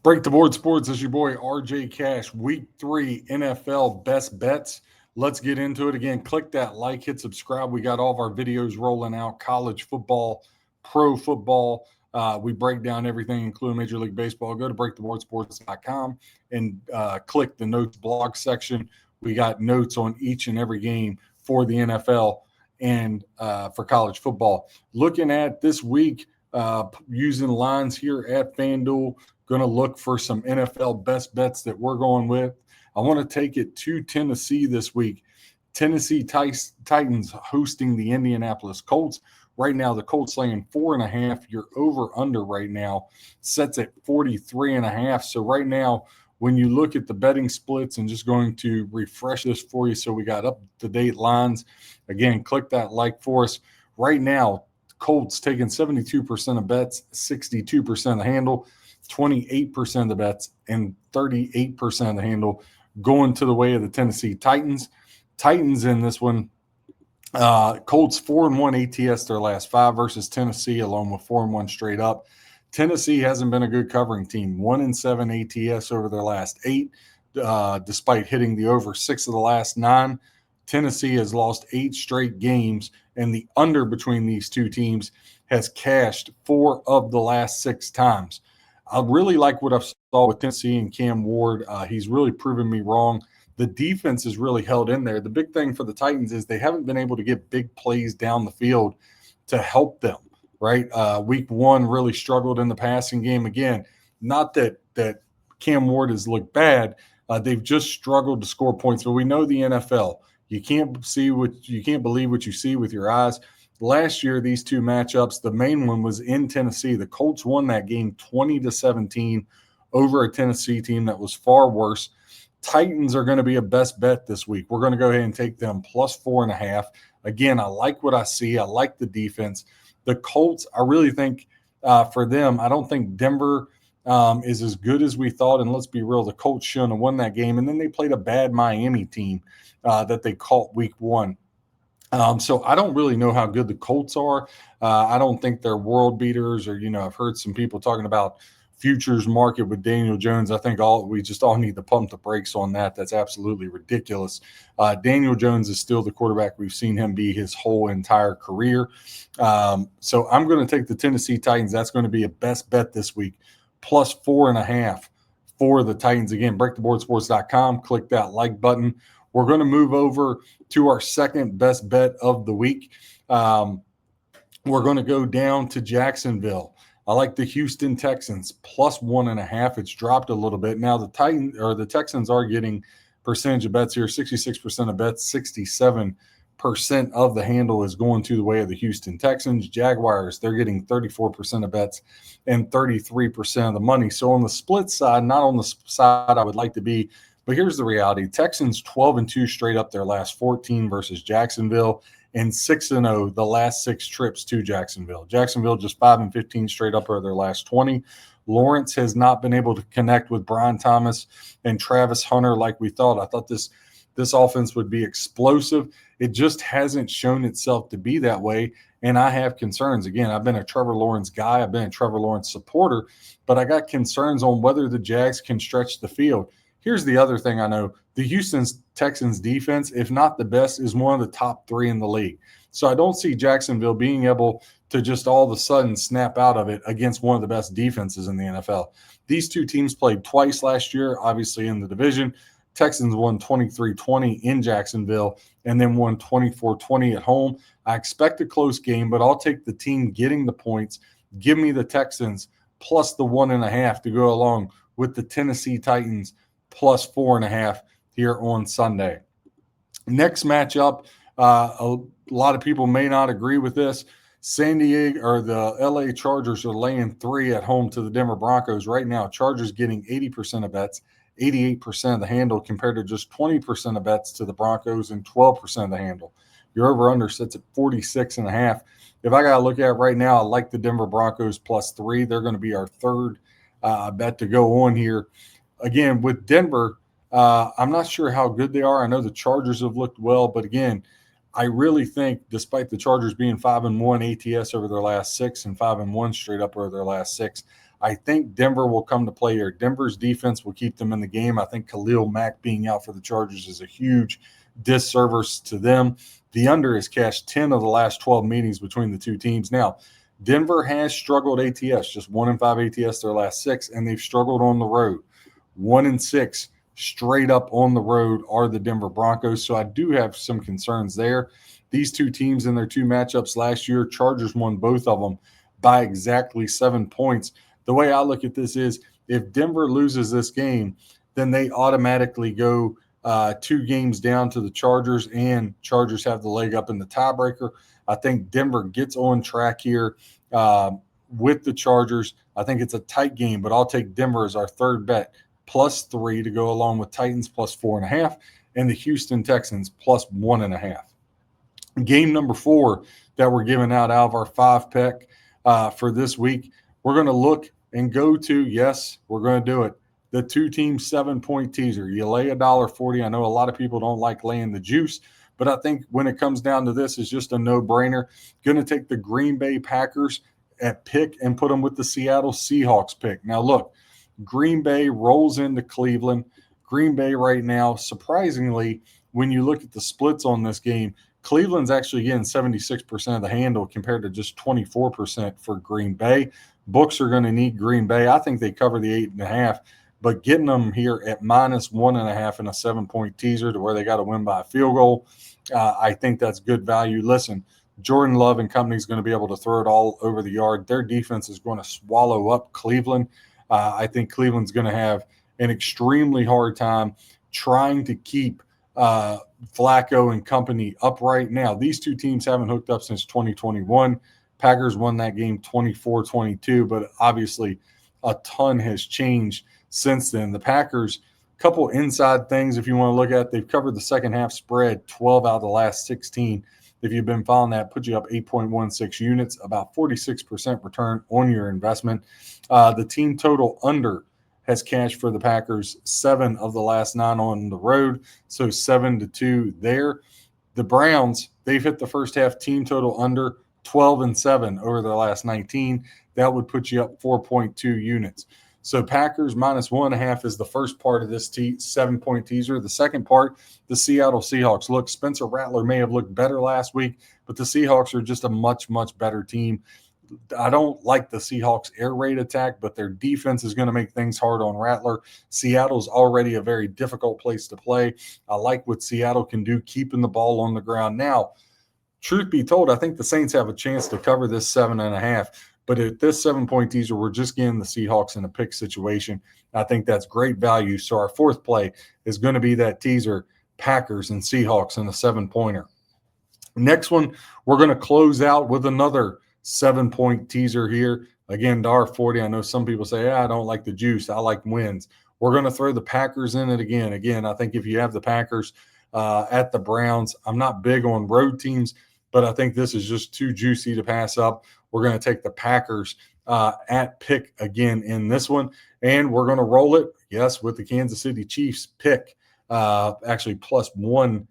Break the board sports is your boy RJ Cash. Week 3 NFL best bets. Let's get into it again. Click that like, hit subscribe. We got all of our videos rolling out: college football, pro football. We break down everything, including Major League Baseball. Go to breaktheboardsports.com and click the notes blog section. We got notes on each and every game for the NFL and for college football. Looking at this week, using lines here at FanDuel. Going to look for some NFL best bets that we're going with. I want to take it to Tennessee this week. Tennessee Titans hosting the Indianapolis Colts. Right now, the Colts laying 4.5. Your over-under right now sets at 43.5. So right now, when you look at the betting splits, and just going to refresh this for you so we got up-to-date lines. Again, click that like for us. Right now, Colts taking 72% of bets, 62% of the handle. 28% of the bets and 38% of the handle going to the way of the Tennessee Titans. Titans in this one, Colts 4-1 ATS their last 5 versus Tennessee, along with 4-1 straight up. Tennessee hasn't been a good covering team. 1-7 ATS over their last 8, despite hitting the over 6 of the last 9. Tennessee has lost 8 straight games, and the under between these two teams has cashed 4 of the last 6 times. I really like what I saw with Tennessee and Cam Ward. He's really proven me wrong. The defense is really held in there. The big thing for the Titans is they haven't been able to get big plays down the field to help them, right? Week 1 really struggled in the passing game. Again, not that Cam Ward has looked bad. They've just struggled to score points. But we know the NFL. You can't believe what you see with your eyes. Last year, these two matchups, the main one was in Tennessee. The Colts won that game 20-17 over a Tennessee team that was far worse. Titans are going to be a best bet this week. We're going to go ahead and take them plus 4.5. Again, I like what I see. I like the defense. The Colts, I really think for them, I don't think Denver is as good as we thought. And let's be real, the Colts shouldn't have won that game. And then they played a bad Miami team that they caught week 1. So I don't really know how good the Colts are. I don't think they're world beaters, or, I've heard some people talking about futures market with Daniel Jones. I think we just all need to pump the brakes on that. That's absolutely ridiculous. Daniel Jones is still the quarterback we've seen him be his whole entire career. So I'm going to take the Tennessee Titans. That's going to be a best bet this week, plus 4.5 for the Titans. Again, breaktheboardsports.com. Click that like button. We're going to move over to our second best bet of the week. We're going to go down to Jacksonville. I like the Houston Texans plus 1.5. It's dropped a little bit. Now the Texans are getting percentage of bets here. 66% of bets, 67% of the handle is going to the way of the Houston Texans. Jaguars, they're getting 34% of bets and 33% of the money. So on the split side, not on the side I would like to be. But here's the reality. Texans 12-2 straight up their last 14 versus Jacksonville, and 6-0 the last 6 trips to Jacksonville. Jacksonville just 5-15 straight up over their last 20. Lawrence has not been able to connect with Brian Thomas and Travis Hunter like we thought. I thought this offense would be explosive. It just hasn't shown itself to be that way, and I have concerns. Again, I've been a Trevor Lawrence guy. I've been a Trevor Lawrence supporter, but I got concerns on whether the Jags can stretch the field. Here's the other thing I know. The Houston Texans defense, if not the best, is one of the top 3 in the league. So I don't see Jacksonville being able to just all of a sudden snap out of it against one of the best defenses in the NFL. These two teams played twice last year, obviously in the division. Texans won 23-20 in Jacksonville and then won 24-20 at home. I expect a close game, but I'll take the team getting the points. Give me the Texans plus the 1.5 to go along with the Tennessee Titans plus 4.5 here on Sunday. Next matchup, a lot of people may not agree with this. San Diego or the LA Chargers are laying 3 at home to the Denver Broncos. Right now, Chargers getting 80% of bets, 88% of the handle, compared to just 20% of bets to the Broncos and 12% of the handle. Your over-under sits at 46.5. If I got to look at right now, I like the Denver Broncos plus 3. They're going to be our third bet to go on here. Again, with Denver, I'm not sure how good they are. I know the Chargers have looked well, but again, I really think, despite the Chargers being 5-1 ATS over their last 6 and 5-1 straight up over their last 6, I think Denver will come to play here. Denver's defense will keep them in the game. I think Khalil Mack being out for the Chargers is a huge disservice to them. The under has cashed 10 of the last 12 meetings between the two teams. Now, Denver has struggled ATS, just 1-5 ATS their last 6, and they've struggled on the road. 1-6 straight up on the road are the Denver Broncos. So I do have some concerns there. These two teams in their 2 matchups last year, Chargers won both of them by exactly 7 points. The way I look at this is if Denver loses this game, then they automatically go 2 games down to the Chargers, and Chargers have the leg up in the tiebreaker. I think Denver gets on track here with the Chargers. I think it's a tight game, but I'll take Denver as our third bet, +3 to go along with Titans +4.5 and the Houston Texans +1.5. Game number 4 that we're giving out of our 5 pick for this week, we're going to look and go to, yes, we're going to do it, the 2-team 7-point teaser. You lay $1.40. I know a lot of people don't like laying the juice, but I think when it comes down to this, it's just a no-brainer. Going to take the Green Bay Packers at pick and put them with the Seattle Seahawks pick. Now, look, Green Bay rolls into Cleveland. Green Bay right now, surprisingly, when you look at the splits on this game, Cleveland's actually getting 76% of the handle compared to just 24% for Green Bay. Books are going to need Green Bay. I think they cover the 8.5, but getting them here at -1.5 in a 7-point teaser to where they got to win by a field goal, I think that's good value. Listen, Jordan Love and company is going to be able to throw it all over the yard. Their defense is going to swallow up Cleveland. I think Cleveland's going to have an extremely hard time trying to keep Flacco and company upright. Now, these two teams haven't hooked up since 2021. Packers won that game 24-22, but obviously a ton has changed since then. The Packers, a couple inside things if you want to look at, they've covered the second half spread 12 out of the last 16. If you've been following that, put you up 8.16 units, about 46% return on your investment. The team total under has cashed for the Packers 7 of the last 9 on the road, so 7-2 there. The Browns, they've hit the first half team total under 12-7 over their last 19. That would put you up 4.2 units. So Packers -1.5 is the first part of this 7-point teaser. The second part, the Seattle Seahawks. Look, Spencer Rattler may have looked better last week, but the Seahawks are just a much, much better team. I don't like the Seahawks air raid attack, but their defense is going to make things hard on Rattler. Seattle's already a very difficult place to play. I like what Seattle can do keeping the ball on the ground. Now, truth be told, I think the Saints have a chance to cover this 7.5. But at this 7-point teaser, we're just getting the Seahawks in a pick situation. I think that's great value. So our fourth play is going to be that teaser, Packers and Seahawks in a 7-pointer. Next one, we're going to close out with another 7-point teaser here. Again, $1.40. I know some people say, I don't like the juice. I like wins. We're going to throw the Packers in it again. Again, I think if you have the Packers at the Browns, I'm not big on road teams, but I think this is just too juicy to pass up. We're going to take the Packers at pick again in this one, and we're going to roll it, yes, with the Kansas City Chiefs pick, actually +1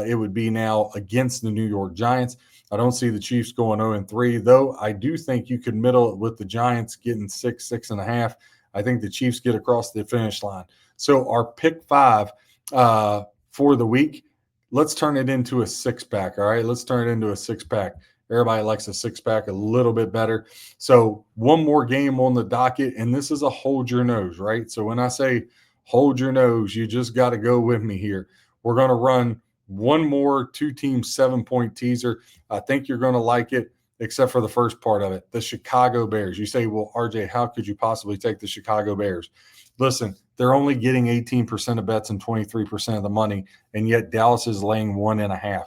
it would be now against the New York Giants. I don't see the Chiefs going 0-3, though I do think you could middle it with the Giants getting 6.5. I think the Chiefs get across the finish line. So our pick 5 for the week, let's turn it into a 6-pack, all right? Let's turn it into a 6-pack. Everybody likes a 6-pack a little bit better. So one more game on the docket, and this is a hold your nose, right? So when I say hold your nose, you just got to go with me here. We're going to run one more 2-team 7-point teaser. I think you're going to like it, except for the first part of it, the Chicago Bears. You say, well, RJ, how could you possibly take the Chicago Bears? Listen, they're only getting 18% of bets and 23% of the money, and yet Dallas is laying 1.5.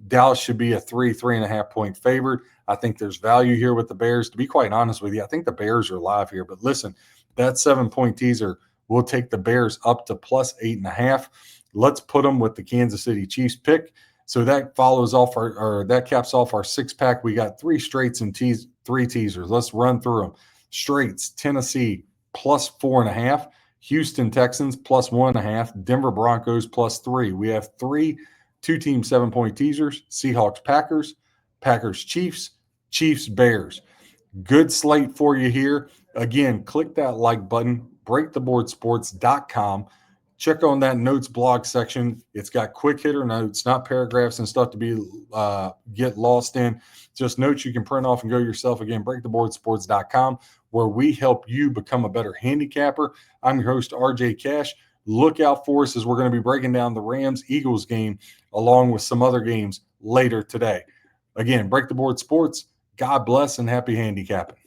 Dallas should be a 3.5 point favorite. I think there's value here with the Bears. To be quite honest with you, I think the Bears are live here. But listen, that 7-point teaser will take the Bears up to +8.5. Let's put them with the Kansas City Chiefs pick. So that follows off that caps off our 6-pack. We got 3 straights and 3 teasers. Let's run through them. Straights, Tennessee +4.5. Houston Texans +1.5. Denver Broncos +3. We have 3 2-team 7-point teasers, Seahawks Packers, Packers Chiefs, Chiefs Bears. Good slate for you here. Again, click that like button, breaktheboardsports.com. Check on that notes blog section. It's got quick hitter notes, not paragraphs and stuff to be get lost in. Just notes you can print off and go yourself. Again, breaktheboardsports.com, where we help you become a better handicapper. I'm your host, RJ Cash. Look out for us as we're going to be breaking down the Rams-Eagles game along with some other games later today. Again, Break the Board Sports. God bless and happy handicapping.